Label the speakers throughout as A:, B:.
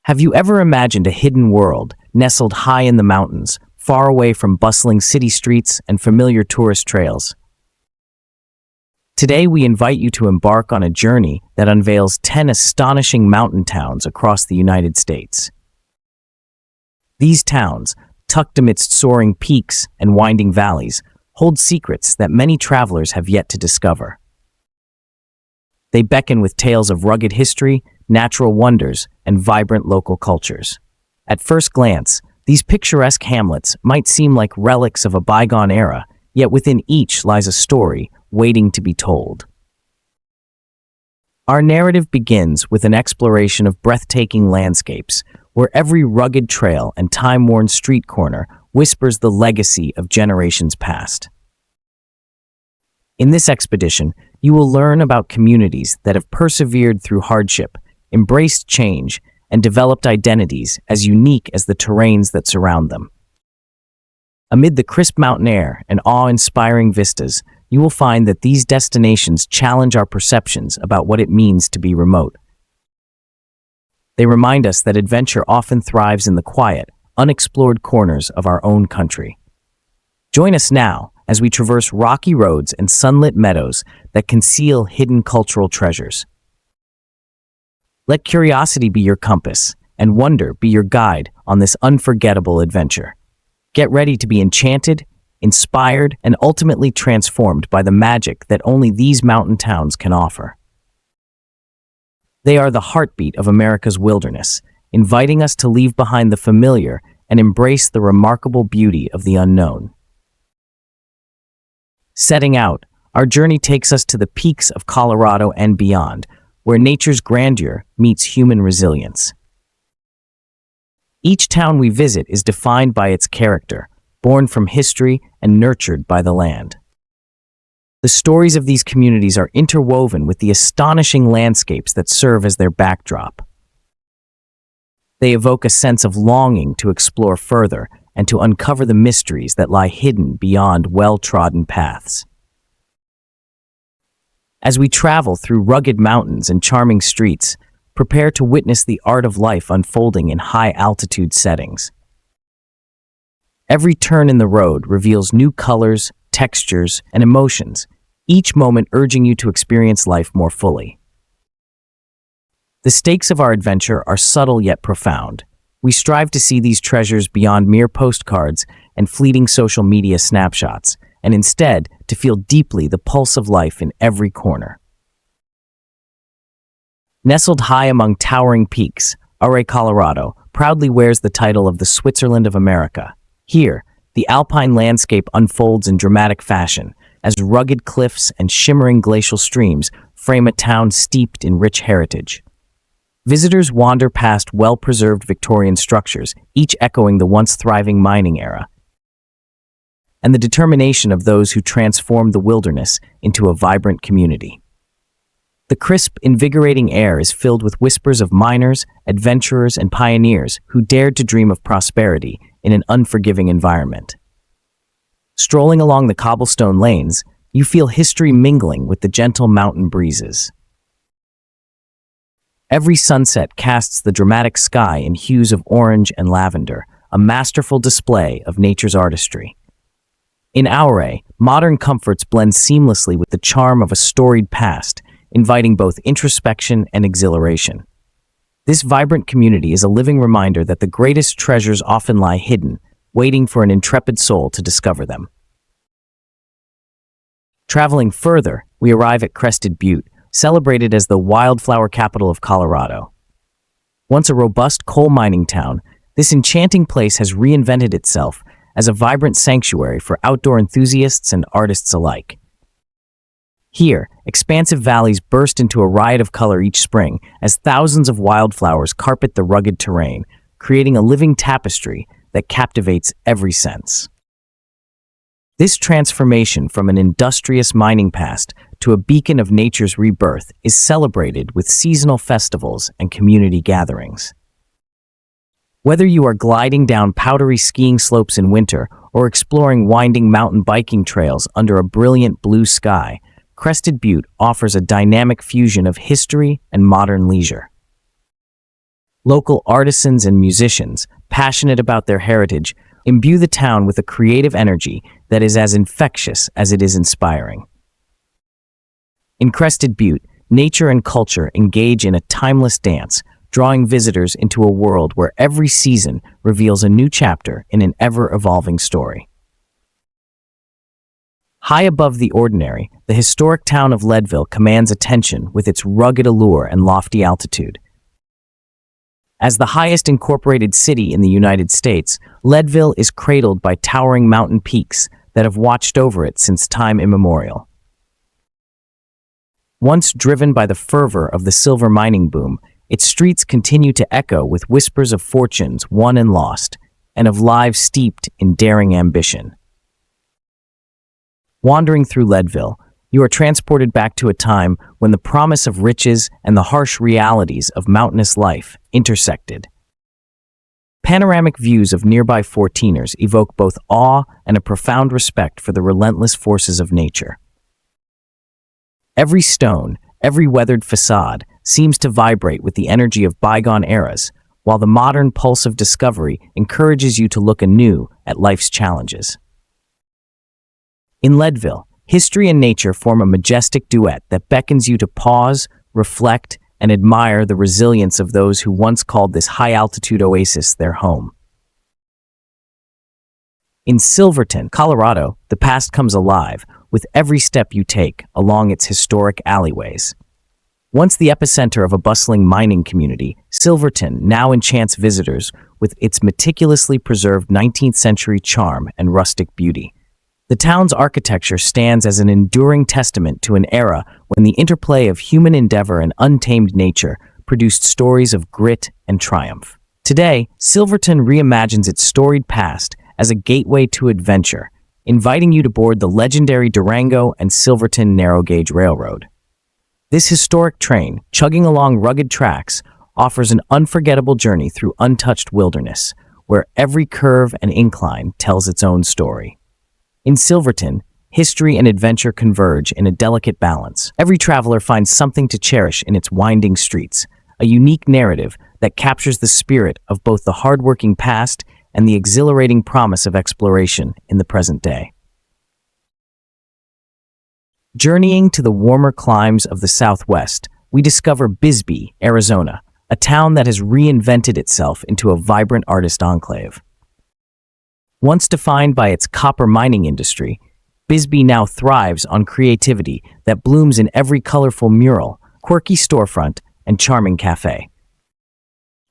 A: Have you ever imagined a hidden world, nestled high in the mountains, far away from bustling city streets and familiar tourist trails? Today we invite you to embark on a journey that unveils 10 astonishing mountain towns across the United States. These towns, tucked amidst soaring peaks and winding valleys, hold secrets that many travelers have yet to discover. They beckon with tales of rugged history, natural wonders, and vibrant local cultures. At first glance, these picturesque hamlets might seem like relics of a bygone era, yet within each lies a story waiting to be told. Our narrative begins with an exploration of breathtaking landscapes, where every rugged trail and time-worn street corner whispers the legacy of generations past. In this expedition, you will learn about communities that have persevered through hardship, embraced change, and developed identities as unique as the terrains that surround them. Amid the crisp mountain air and awe-inspiring vistas, you will find that these destinations challenge our perceptions about what it means to be remote. They remind us that adventure often thrives in the quiet, unexplored corners of our own country. Join us now as we traverse rocky roads and sunlit meadows that conceal hidden cultural treasures. Let curiosity be your compass and wonder be your guide on this unforgettable adventure. Get ready to be enchanted, inspired, and ultimately transformed by the magic that only these mountain towns can offer. They are the heartbeat of America's wilderness, inviting us to leave behind the familiar and embrace the remarkable beauty of the unknown. Setting out, our journey takes us to the peaks of Colorado and beyond, where nature's grandeur meets human resilience. Each town we visit is defined by its character, born from history and nurtured by the land. The stories of these communities are interwoven with the astonishing landscapes that serve as their backdrop. They evoke a sense of longing to explore further and to uncover the mysteries that lie hidden beyond well-trodden paths. As we travel through rugged mountains and charming streets, prepare to witness the art of life unfolding in high-altitude settings. Every turn in the road reveals new colors, textures, and emotions, each moment urging you to experience life more fully. The stakes of our adventure are subtle yet profound. We strive to see these treasures beyond mere postcards and fleeting social media snapshots, and instead to feel deeply the pulse of life in every corner. Nestled high among towering peaks, Array, Colorado proudly wears the title of the Switzerland of America. Here, the alpine landscape unfolds in dramatic fashion, as rugged cliffs and shimmering glacial streams frame a town steeped in rich heritage. Visitors wander past well-preserved Victorian structures, each echoing the once thriving mining era, and the determination of those who transformed the wilderness into a vibrant community. The crisp, invigorating air is filled with whispers of miners, adventurers, and pioneers who dared to dream of prosperity in an unforgiving environment. Strolling along the cobblestone lanes, you feel history mingling with the gentle mountain breezes. Every sunset casts the dramatic sky in hues of orange and lavender, a masterful display of nature's artistry. In Ouray, modern comforts blend seamlessly with the charm of a storied past, inviting both introspection and exhilaration. This vibrant community is a living reminder that the greatest treasures often lie hidden, waiting for an intrepid soul to discover them. Traveling further, we arrive at Crested Butte, celebrated as the wildflower capital of Colorado. Once a robust coal mining town, this enchanting place has reinvented itself as a vibrant sanctuary for outdoor enthusiasts and artists alike. Here, expansive valleys burst into a riot of color each spring as thousands of wildflowers carpet the rugged terrain, creating a living tapestry that captivates every sense. This transformation from an industrious mining past to a beacon of nature's rebirth is celebrated with seasonal festivals and community gatherings. Whether you are gliding down powdery skiing slopes in winter or exploring winding mountain biking trails under a brilliant blue sky, Crested Butte offers a dynamic fusion of history and modern leisure. Local artisans and musicians, passionate about their heritage, imbue the town with a creative energy that is as infectious as it is inspiring. In Crested Butte, nature and culture engage in a timeless dance, drawing visitors into a world where every season reveals a new chapter in an ever-evolving story. High above the ordinary, the historic town of Leadville commands attention with its rugged allure and lofty altitude. As the highest incorporated city in the United States, Leadville is cradled by towering mountain peaks that have watched over it since time immemorial. Once driven by the fervor of the silver mining boom, its streets continue to echo with whispers of fortunes won and lost, and of lives steeped in daring ambition. Wandering through Leadville, you are transported back to a time when the promise of riches and the harsh realities of mountainous life intersected. Panoramic views of nearby Fourteeners evoke both awe and a profound respect for the relentless forces of nature. Every stone, every weathered facade, seems to vibrate with the energy of bygone eras, while the modern pulse of discovery encourages you to look anew at life's challenges. In Leadville, history and nature form a majestic duet that beckons you to pause, reflect, and admire the resilience of those who once called this high-altitude oasis their home. In Silverton, Colorado, the past comes alive with every step you take along its historic alleyways. Once the epicenter of a bustling mining community, Silverton now enchants visitors with its meticulously preserved 19th-century charm and rustic beauty. The town's architecture stands as an enduring testament to an era when the interplay of human endeavor and untamed nature produced stories of grit and triumph. Today, Silverton reimagines its storied past as a gateway to adventure, inviting you to board the legendary Durango and Silverton narrow-gauge railroad. This historic train, chugging along rugged tracks, offers an unforgettable journey through untouched wilderness, where every curve and incline tells its own story. In Silverton, history and adventure converge in a delicate balance. Every traveler finds something to cherish in its winding streets, a unique narrative that captures the spirit of both the hardworking past and the exhilarating promise of exploration in the present day. Journeying to the warmer climes of the Southwest, we discover Bisbee, Arizona, a town that has reinvented itself into a vibrant artist enclave. Once defined by its copper mining industry, Bisbee now thrives on creativity that blooms in every colorful mural, quirky storefront, and charming cafe.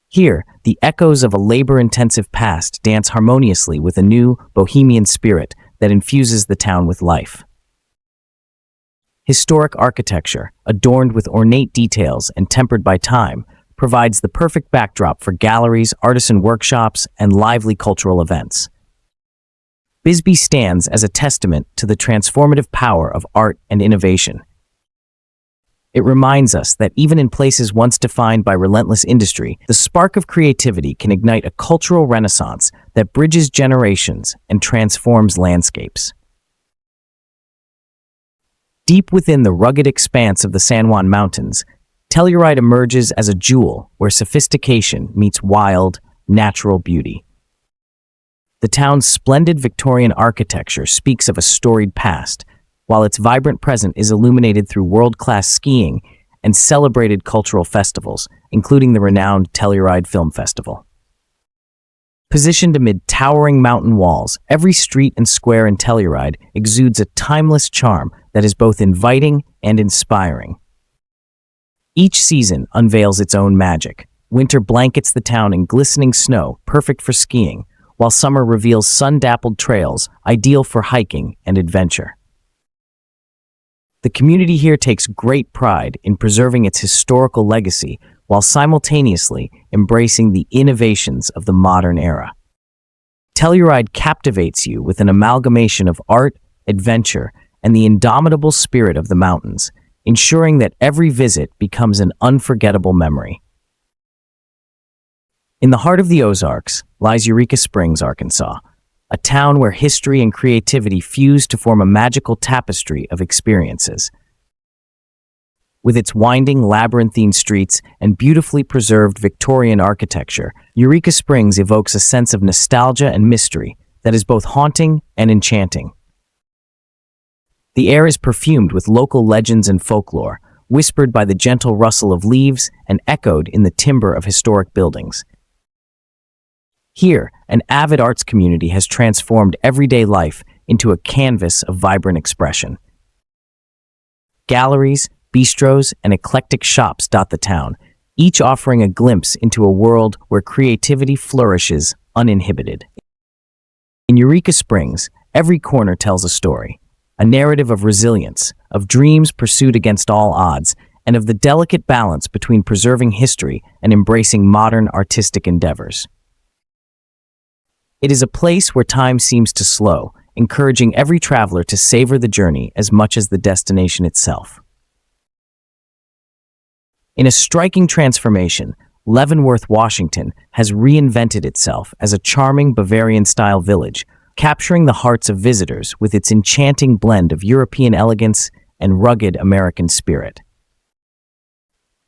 A: Here, the echoes of a labor-intensive past dance harmoniously with a new, bohemian spirit that infuses the town with life. Historic architecture, adorned with ornate details and tempered by time, provides the perfect backdrop for galleries, artisan workshops, and lively cultural events. Bisbee stands as a testament to the transformative power of art and innovation. It reminds us that even in places once defined by relentless industry, the spark of creativity can ignite a cultural renaissance that bridges generations and transforms landscapes. Deep within the rugged expanse of the San Juan Mountains, Telluride emerges as a jewel where sophistication meets wild, natural beauty. The town's splendid Victorian architecture speaks of a storied past, while its vibrant present is illuminated through world-class skiing and celebrated cultural festivals, including the renowned Telluride Film Festival. Positioned amid towering mountain walls, every street and square in Telluride exudes a timeless charm that is both inviting and inspiring. Each season unveils its own magic. Winter blankets the town in glistening snow, perfect for skiing, while summer reveals sun-dappled trails, ideal for hiking and adventure. The community here takes great pride in preserving its historical legacy while simultaneously embracing the innovations of the modern era. Telluride captivates you with an amalgamation of art, adventure, and the indomitable spirit of the mountains, ensuring that every visit becomes an unforgettable memory. In the heart of the Ozarks lies Eureka Springs, Arkansas, a town where history and creativity fuse to form a magical tapestry of experiences. With its winding, labyrinthine streets and beautifully preserved Victorian architecture, Eureka Springs evokes a sense of nostalgia and mystery that is both haunting and enchanting. The air is perfumed with local legends and folklore, whispered by the gentle rustle of leaves and echoed in the timbre of historic buildings. Here, an avid arts community has transformed everyday life into a canvas of vibrant expression. Galleries, bistros, and eclectic shops dot the town, each offering a glimpse into a world where creativity flourishes uninhibited. In Eureka Springs, every corner tells a story, a narrative of resilience, of dreams pursued against all odds, and of the delicate balance between preserving history and embracing modern artistic endeavors. It is a place where time seems to slow, encouraging every traveler to savor the journey as much as the destination itself. In a striking transformation, Leavenworth, Washington has reinvented itself as a charming Bavarian-style village, capturing the hearts of visitors with its enchanting blend of European elegance and rugged American spirit.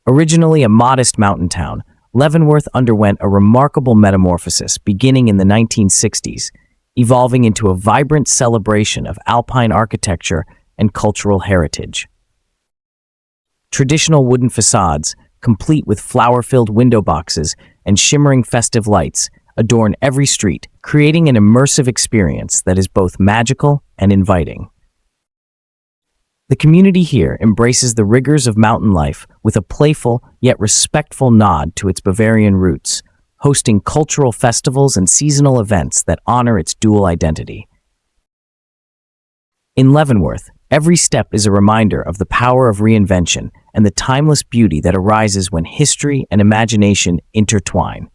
A: Originally a modest mountain town, Leavenworth underwent a remarkable metamorphosis beginning in the 1960s, evolving into a vibrant celebration of alpine architecture and cultural heritage. Traditional wooden facades, complete with flower-filled window boxes and shimmering festive lights, adorn every street, creating an immersive experience that is both magical and inviting. The community here embraces the rigors of mountain life with a playful yet respectful nod to its Bavarian roots, hosting cultural festivals and seasonal events that honor its dual identity. In Leavenworth, every step is a reminder of the power of reinvention and the timeless beauty that arises when history and imagination intertwine.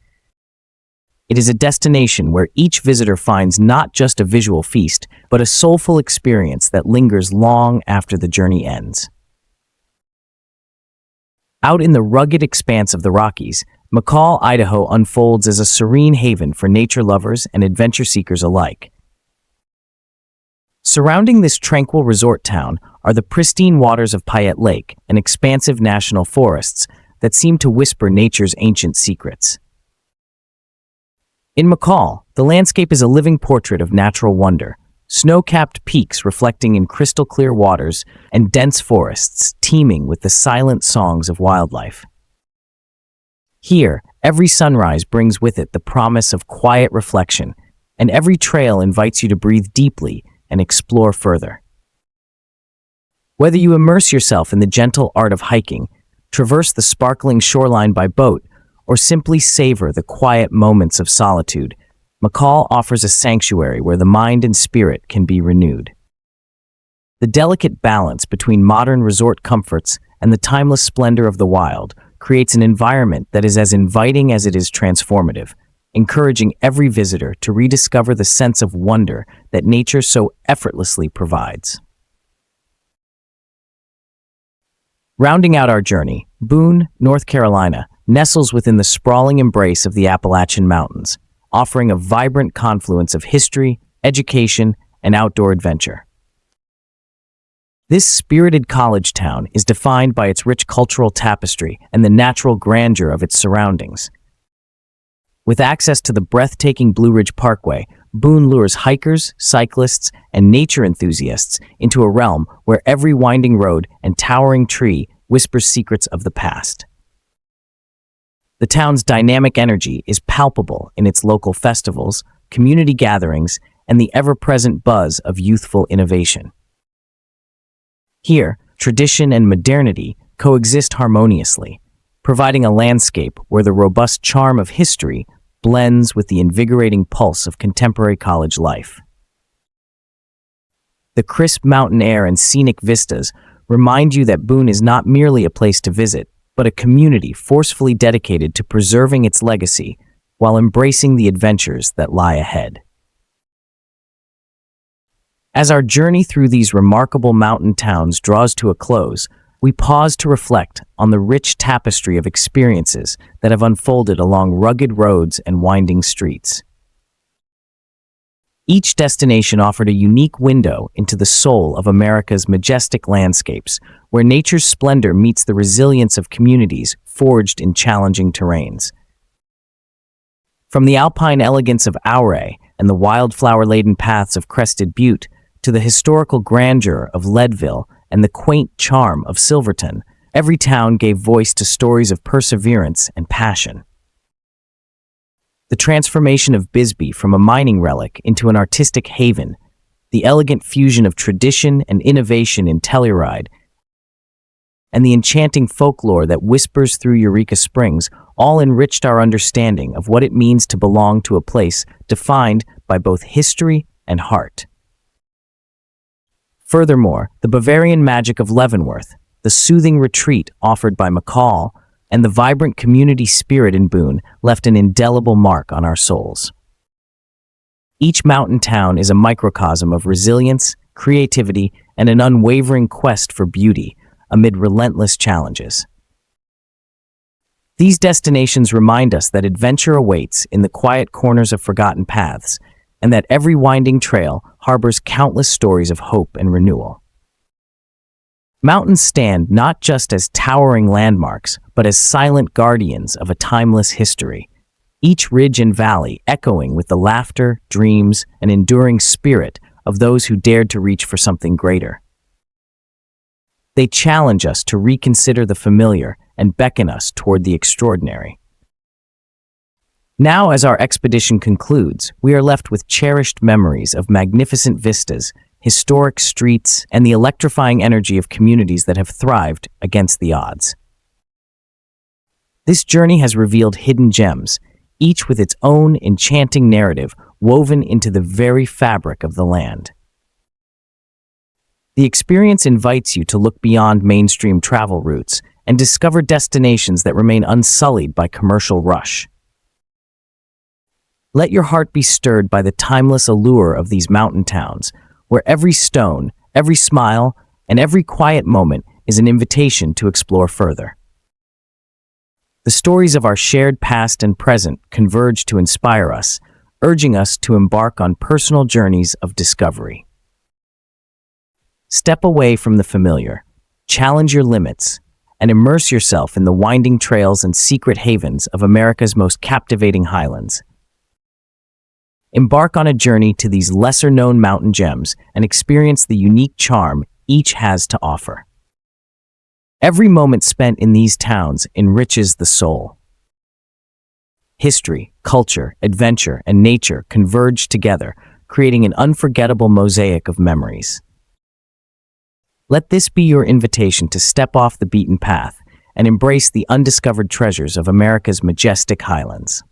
A: It is a destination where each visitor finds not just a visual feast, but a soulful experience that lingers long after the journey ends. Out in the rugged expanse of the Rockies, McCall, Idaho unfolds as a serene haven for nature lovers and adventure seekers alike. Surrounding this tranquil resort town are the pristine waters of Payette Lake and expansive national forests that seem to whisper nature's ancient secrets. In McCall, the landscape is a living portrait of natural wonder, snow-capped peaks reflecting in crystal-clear waters and dense forests teeming with the silent songs of wildlife. Here, every sunrise brings with it the promise of quiet reflection, and every trail invites you to breathe deeply and explore further. Whether you immerse yourself in the gentle art of hiking, traverse the sparkling shoreline by boat, or simply savor the quiet moments of solitude, McCall offers a sanctuary where the mind and spirit can be renewed. The delicate balance between modern resort comforts and the timeless splendor of the wild creates an environment that is as inviting as it is transformative, encouraging every visitor to rediscover the sense of wonder that nature so effortlessly provides. Rounding out our journey, Boone, North Carolina, nestles within the sprawling embrace of the Appalachian Mountains, offering a vibrant confluence of history, education, and outdoor adventure. This spirited college town is defined by its rich cultural tapestry and the natural grandeur of its surroundings. With access to the breathtaking Blue Ridge Parkway, Boone lures hikers, cyclists, and nature enthusiasts into a realm where every winding road and towering tree whispers secrets of the past. The town's dynamic energy is palpable in its local festivals, community gatherings, and the ever-present buzz of youthful innovation. Here, tradition and modernity coexist harmoniously, providing a landscape where the robust charm of history blends with the invigorating pulse of contemporary college life. The crisp mountain air and scenic vistas remind you that Boone is not merely a place to visit, but a community forcefully dedicated to preserving its legacy while embracing the adventures that lie ahead. As our journey through these remarkable mountain towns draws to a close, we pause to reflect on the rich tapestry of experiences that have unfolded along rugged roads and winding streets. Each destination offered a unique window into the soul of America's majestic landscapes, where nature's splendor meets the resilience of communities forged in challenging terrains. From the alpine elegance of Ouray and the wildflower-laden paths of Crested Butte to the historical grandeur of Leadville and the quaint charm of Silverton, every town gave voice to stories of perseverance and passion. The transformation of Bisbee from a mining relic into an artistic haven, the elegant fusion of tradition and innovation in Telluride, and the enchanting folklore that whispers through Eureka Springs all enriched our understanding of what it means to belong to a place defined by both history and heart. Furthermore, the Bavarian magic of Leavenworth, the soothing retreat offered by McCall, and the vibrant community spirit in Boone left an indelible mark on our souls. Each mountain town is a microcosm of resilience, creativity, and an unwavering quest for beauty amid relentless challenges. These destinations remind us that adventure awaits in the quiet corners of forgotten paths, and that every winding trail harbors countless stories of hope and renewal. Mountains stand not just as towering landmarks, but as silent guardians of a timeless history, each ridge and valley echoing with the laughter, dreams, and enduring spirit of those who dared to reach for something greater. They challenge us to reconsider the familiar and beckon us toward the extraordinary. Now, as our expedition concludes, we are left with cherished memories of magnificent vistas, historic streets, and the electrifying energy of communities that have thrived against the odds. This journey has revealed hidden gems, each with its own enchanting narrative woven into the very fabric of the land. The experience invites you to look beyond mainstream travel routes and discover destinations that remain unsullied by commercial rush. Let your heart be stirred by the timeless allure of these mountain towns, where every stone, every smile, and every quiet moment is an invitation to explore further. The stories of our shared past and present converge to inspire us, urging us to embark on personal journeys of discovery. Step away from the familiar, challenge your limits, and immerse yourself in the winding trails and secret havens of America's most captivating highlands. Embark on a journey to these lesser-known mountain gems and experience the unique charm each has to offer. Every moment spent in these towns enriches the soul. History, culture, adventure, and nature converge together, creating an unforgettable mosaic of memories. Let this be your invitation to step off the beaten path and embrace the undiscovered treasures of America's majestic highlands.